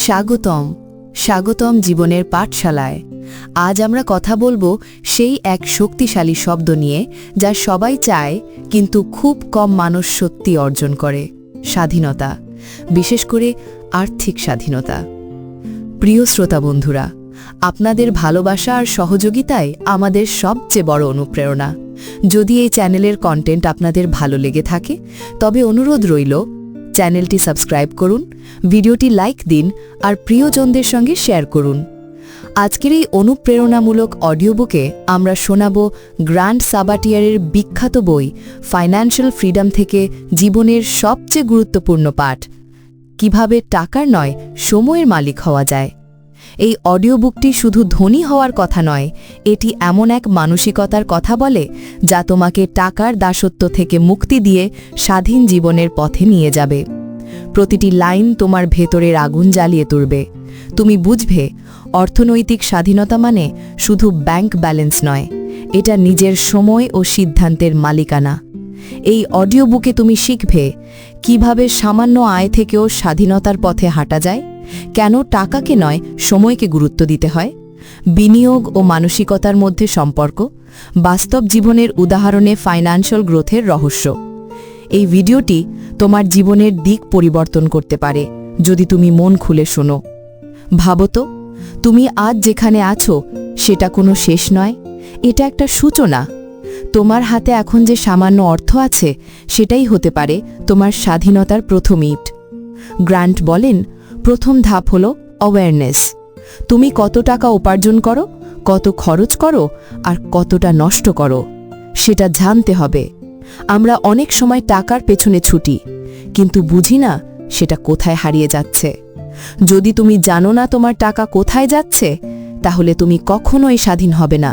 স্বাগতম জীবনের পাঠশালায়। আজ আমরা কথা বলবো সেই এক শক্তিশালী শব্দ নিয়ে যা সবাই চায় কিন্তু খুব কম মানুষ সত্যি অর্জন করে, স্বাধীনতা, বিশেষ করে আর্থিক স্বাধীনতা। প্রিয় শ্রোতা বন্ধুরা, আপনাদের ভালোবাসা আর সহযোগিতাই আমাদের সবচেয়ে বড় অনুপ্রেরণা। যদি এই চ্যানেলের কন্টেন্ট আপনাদের ভালো লেগে থাকে তবে অনুরোধ রইল, চ্যানেলটি সাবস্ক্রাইব করুন, ভিডিওটি লাইক দিন আর প্রিয়জনদের সঙ্গে শেয়ার করুন। আজকের এই অনুপ্রেরণামূলক অডিও বুকে আমরা শোনাব গ্র্যান্ট সাবাটিয়ারের বিখ্যাত বই ফাইন্যান্সিয়াল ফ্রিডম থেকে জীবনের সবচেয়ে গুরুত্বপূর্ণ পাঠ, কিভাবে টাকার নয় সময়ের মালিক হওয়া যায়। এই অডিও বুকটি শুধু ধনী হওয়ার কথা নয়, এটি এমন এক মানসিকতার কথা বলে যা তোমাকে টাকার দাসত্ব থেকে মুক্তি দিয়ে স্বাধীন জীবনের পথে নিয়ে যাবে। প্রতিটি লাইন তোমার ভেতরের আগুন জ্বালিয়ে তুলবে। তুমি বুঝবে অর্থনৈতিক স্বাধীনতা মানে শুধু ব্যাংক ব্যালেন্স নয়, এটা নিজের সময় ও সিদ্ধান্তের মালিকানা। এই অডিও বুকে তুমি শিখবে কিভাবে সামান্য আয় থেকেও স্বাধীনতার পথে হাঁটা যায়, কেন টাকাকে নয় সময়কে গুরুত্ব দিতে হয়, বিনিয়োগ ও মানসিকতার মধ্যে সম্পর্ক, বাস্তব জীবনের উদাহরণে ফাইন্যান্সিয়াল গ্রোথের রহস্য। এই ভিডিওটি তোমার জীবনের দিক পরিবর্তন করতে পারে যদি তুমি মন খুলে শোনো। ভাবো তো, তুমি আজ যেখানে আছো সেটা কোনো শেষ নয়, এটা একটা সূচনা। তোমার হাতে এখন যে সামান্য অর্থ আছে সেটাই হতে পারে তোমার স্বাধীনতার প্রথম ইট। গ্র্যান্ট বলেন, প্রথম ধাপ হল অ্যাওয়ারনেস। তুমি কত টাকা উপার্জন করো, কত খরচ করো আর কতটা নষ্ট করো সেটা জানতে হবে। আমরা অনেক সময় টাকার পেছনে ছুটি, কিন্তু বুঝি না সেটা কোথায় হারিয়ে যাচ্ছে। যদি তুমি জানো না তোমার টাকা কোথায় যাচ্ছে, তাহলে তুমি কখনোই স্বাধীন হবে না।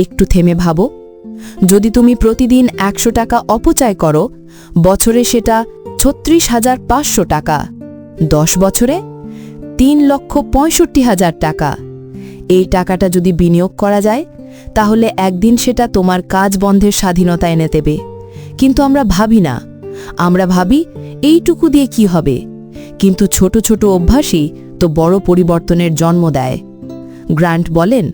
একটু থেমে ভাবো, যদি তুমি প্রতিদিন 100 টাকা অপচয় করো, বছরে সেটা 36,500 টাকা, 10 বছরে 3,65,000 টাকা। এই টাকাটা যদি বিনিয়োগ করা যায় তাহলে একদিন সেটা তোমার কাজ বন্ধের স্বাধীনতা এনে দেবে। কিন্তু আমরা ভাবি না, আমরা ভাবি এইটুকু দিয়ে কি হবে, কিন্তু ছোট ছোট অভ্যাসই তো বড় পরিবর্তনের জন্ম দেয়। গ্র্যান্ট বলেন,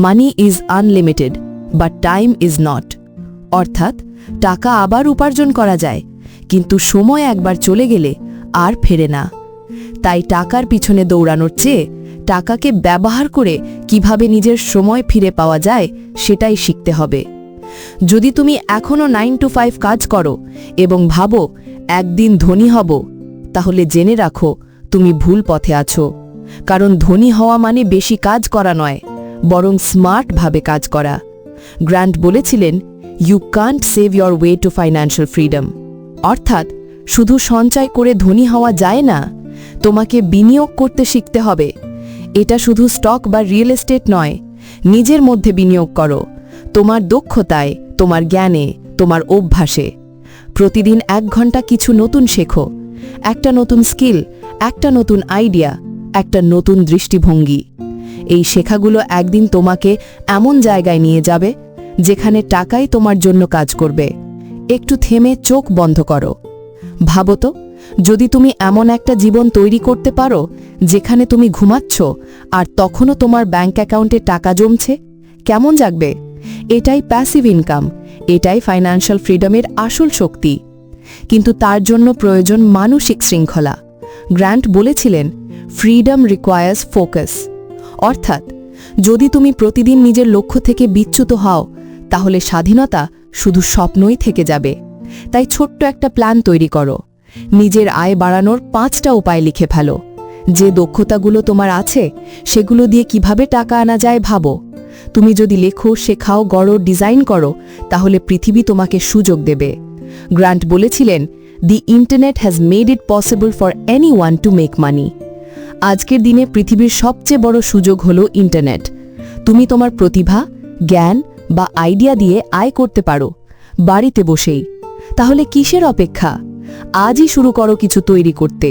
money is unlimited but time is not. অর্থাৎ টাকা আবার উপার্জন করা যায়, কিন্তু সময় একবার চলে গেলে আর ফেরে না। তাই টাকার পিছনে দৌড়ানোর চেয়ে টাকাকে ব্যবহার করে কিভাবে নিজের সময় ফিরে পাওয়া যায় সেটাই শিখতে হবে। যদি তুমি এখনও 9 to 5 কাজ করো এবং ভাবো একদিন ধনী হব, তাহলে জেনে রাখো তুমি ভুল পথে আছো। কারণ ধনী হওয়া মানে বেশি কাজ করা নয়, বরং স্মার্টভাবে কাজ করা। গ্র্যান্ট বলেছিলেন, you can't save your way to financial freedom. অর্থাৎ শুধু সঞ্চয় করে ধনী হওয়া যায় না, তোমাকে বিনিয়োগ করতে শিখতে হবে। এটা শুধু স্টক বা রিয়েল এস্টেট নয়, নিজের মধ্যে বিনিয়োগ করো, তোমার দক্ষতায়, তোমার জ্ঞানে, তোমার অভ্যাসে। প্রতিদিন 1 ঘন্টা কিছু নতুন শেখো, একটা নতুন স্কিল, একটা নতুন আইডিয়া, একটা নতুন দৃষ্টিভঙ্গি। এই শেখাগুলো একদিন তোমাকে এমন জায়গায় নিয়ে যাবে যেখানে টাকাই তোমার জন্য কাজ করবে। একটু থেমে চোখ বন্ধ করো। ভাবো তো, যদি তুমি এমন একটা জীবন তৈরি করতে পারো যেখানে তুমি ঘুমাচ্ছ আর তখনও তোমার ব্যাংক অ্যাকাউন্টে টাকা জমছে, কেমন জাগবে? এটাই প্যাসিভ ইনকাম, এটাই ফাইন্যান্সিয়াল ফ্রিডমের আসল শক্তি। কিন্তু তার জন্য প্রয়োজন মানসিক শৃঙ্খলা। গ্র্যান্ট বলেছিলেন, ফ্রিডম রিকোয়ার্স ফোকাস। অর্থাৎ যদি তুমি প্রতিদিন নিজের লক্ষ্য থেকে বিচ্যুত হও, তাহলে স্বাধীনতা শুধু স্বপ্নই থেকে যাবে। তাই ছোট্ট একটা প্ল্যান তৈরি করো। নিজের আয় বাড়ানোর 5টা উপায় লিখে ফেলো। যে দক্ষতাগুলো তোমার আছে সেগুলো দিয়ে কিভাবে টাকা আনা যায় ভাবো। তুমি যদি লেখো, শেখাও, গড়ো, ডিজাইন করো, তাহলে পৃথিবী তোমাকে সুযোগ দেবে। গ্র্যান্ট বলেছিলেন, দি internet has made it possible for anyone to make money. আজকের দিনে পৃথিবীর সবচেয়ে বড় সুযোগ হলো ইন্টারনেট। তুমি তোমার প্রতিভা, জ্ঞান বা আইডিয়া দিয়ে আয় করতে পারো, বাড়িতে বসেই। তাহলে কিসের অপেক্ষা? আজই শুরু করো কিছু তৈরি করতে।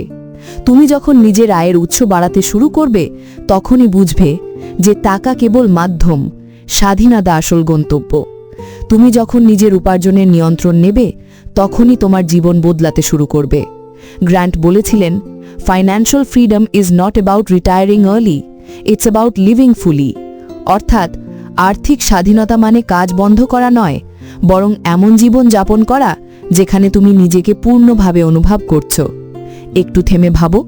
তুমি যখন নিজের আয়ের উৎস বাড়াতে শুরু করবে, তখনই বুঝবে যে টাকা কেবল মাধ্যম, স্বাধীনতা আসল গন্তব্য। তুমি যখন নিজের উপার্জনের নিয়ন্ত্রণ নেবে, তখনই তোমার জীবন বদলাতে শুরু করবে। গ্র্যান্ট বলেছিলেন, financial freedom is not about retiring early, it's about living fully. অর্থাৎ আর্থিক স্বাধীনতা মানে কাজ বন্ধ করা নয়, বরং এমন জীবন যাপন করা যেখানে তুমি নিজেকে পূর্ণভাবে অনুভব করছো। একটু থেমে ভাবো,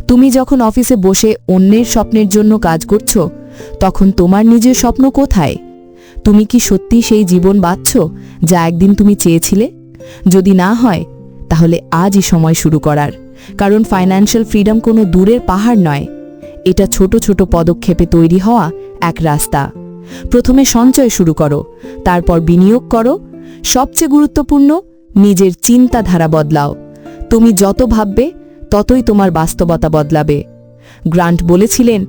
তুমি যখন অফিসে বসে অন্যের স্বপ্নের জন্য কাজ করছো, তখন তোমার নিজের স্বপ্ন কোথায়? তুমি কি সত্যি সেই জীবন বাঁচছ যা একদিন তুমি চেয়েছিলে? যদি না হয়, তাহলে আজই সময় শুরু করার। কারণ ফাইন্যান্সিয়াল ফ্রিডম কোনো দূরের পাহাড় নয়, এটা ছোট ছোট পদক্ষেপে তৈরি হওয়া এক রাস্তা। প্রথমে সঞ্চয় শুরু করো, তারপর বিনিয়োগ করো, সবচেয়ে গুরুত্বপূর্ণ, নিজের চিন্তাধারা বদলাও। তুমি যত ভাববে ততই তোমার বাস্তবতা বদলাবে। গ্রান্ট বলেছিলেন,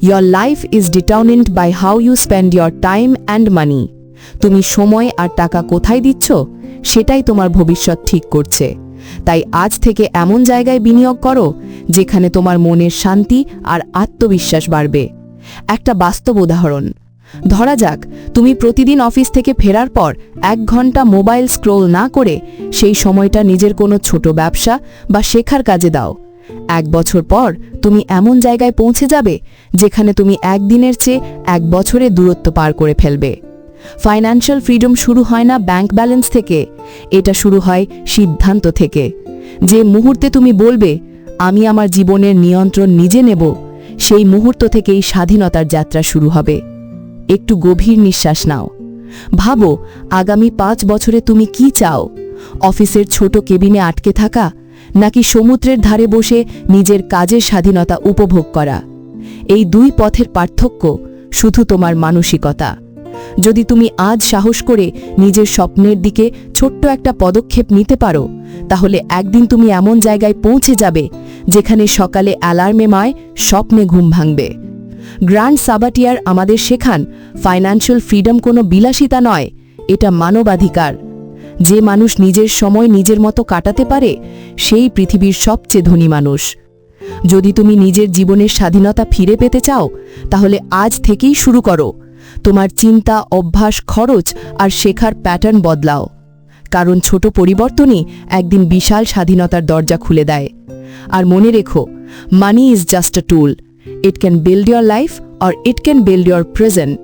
"Your life is determined by how you spend your time and money." তুমি সময় আর টাকা কোথায় দিচ্ছ, সেটাই তোমার ভবিষ্যৎ ঠিক করছে। তাই আজ থেকে এমন জায়গায় বিনিয়োগ করো যেখানে তোমার মনের শান্তি আর আত্মবিশ্বাস বাড়বে। একটা বাস্তব উদাহরণ, ধরা যাক তুমি প্রতিদিন অফিস থেকে ফেরার পর 1 ঘন্টা মোবাইল স্ক্রোল না করে সেই সময়টা নিজের কোনো ছোট ব্যবসা বা শেখার কাজে দাও। 1 বছর পর তুমি এমন জায়গায় পৌঁছে যাবে যেখানে তুমি একদিনের চেয়ে 1 বছরের দূরত্ব পার করে ফেলবে। ফাইন্যান্সিয়াল ফ্রিডম শুরু হয় না ব্যাংক ব্যালেন্স থেকে, এটা শুরু হয় সিদ্ধান্ত থেকে। যে মুহূর্তে তুমি বলবে, আমি আমার জীবনের নিয়ন্ত্রণ নিজে নেব, সেই মুহূর্ত থেকেই স্বাধীনতার যাত্রা শুরু হবে। একটু গভীর নিঃশ্বাস নাও। ভাবো, আগামী 5 বছরে তুমি কি চাও? অফিসের ছোট কেবিনে আটকে থাকা, নাকি সমুদ্রের ধারে বসে নিজের কাজের স্বাধীনতা উপভোগ করা? এই 2 পথের পার্থক্য শুধু তোমার মানসিকতা। যদি তুমি আজ সাহস করে নিজের স্বপ্নের দিকে ছোট্ট একটা পদক্ষেপ নিতে পারো, তাহলে একদিন তুমি এমন জায়গায় পৌঁছে যাবে যেখানে সকালে অ্যালার্মে মায়, স্বপ্নে ঘুম ভাঙবে। গ্র্যান্ড সাবাটিয়ার আমাদের শেখান, ফাইন্যান্সিয়াল ফ্রিডম কোনো বিলাসিতা নয়, এটা মানবাধিকার। যে মানুষ নিজের সময় নিজের মতো কাটাতে পারে, সেই পৃথিবীর সবচেয়ে ধনী মানুষ। যদি তুমি নিজের জীবনের স্বাধীনতা ফিরে পেতে চাও, তাহলে আজ থেকেই শুরু করো। তোমার চিন্তা, অভ্যাস, খরচ আর শেখার প্যাটার্ন বদলাও। কারণ ছোট পরিবর্তনই একদিন বিশাল স্বাধীনতার দরজা খুলে দেয়। আর মনে রেখো, money is just a tool. It can build your life or it can build your present.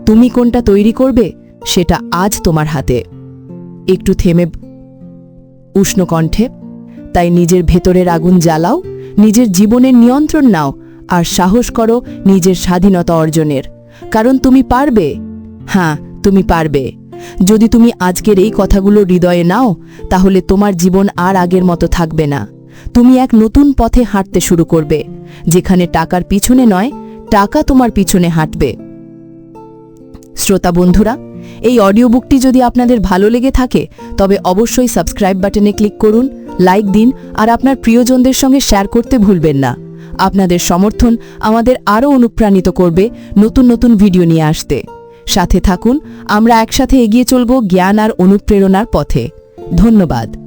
তুমি কোনটা তৈরি করবে, সেটা আজ তোমার হাতে। একটু থেমে উষ্ণ কণ্ঠে, তাই নিজের ভেতরের আগুন জ্বালাও, নিজের জীবনের নিয়ন্ত্রণ নাও, আর সাহস করো নিজের স্বাধীনতা অর্জনের। কারণ তুমি পারবে। হ্যাঁ, তুমি পারবে। যদি তুমি আজকের এই কথাগুলো হৃদয়ে নাও, তাহলে তোমার জীবন আর আগের মতো থাকবে না। তুমি এক নতুন পথে হাঁটতে শুরু করবে, যেখানে টাকার পিছনে নয়, টাকা তোমার পিছনে হাঁটবে। শ্রোতা বন্ধুরা, এই অডিও বুকটি যদি আপনাদের ভালো লেগে থাকে, তবে অবশ্যই সাবস্ক্রাইব বাটনে ক্লিক করুন, লাইক দিন, আর আপনার প্রিয়জনদের সঙ্গে শেয়ার করতে ভুলবেন না। আপনাদের সমর্থন আমাদের আরও অনুপ্রাণিত করবে নতুন নতুন ভিডিও নিয়ে আসতে। সাথে থাকুন, আমরা একসাথে এগিয়ে চলব জ্ঞান আর অনুপ্রেরণার পথে। ধন্যবাদ।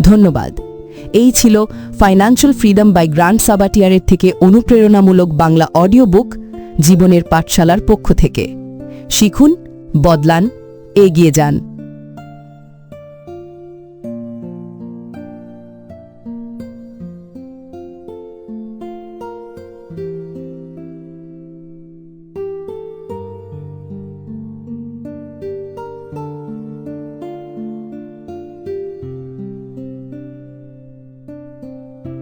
ধন্যবাদ। এই ছিল ফাইন্যান্সিয়াল ফ্রিডম বাই গ্র্যান্ড সাবাটিয়ারের থেকে অনুপ্রেরণামূলক বাংলা অডিও বুক, জীবনের পাঠশালার পক্ষ থেকে। শিখুন, বদলান, এগিয়ে যান।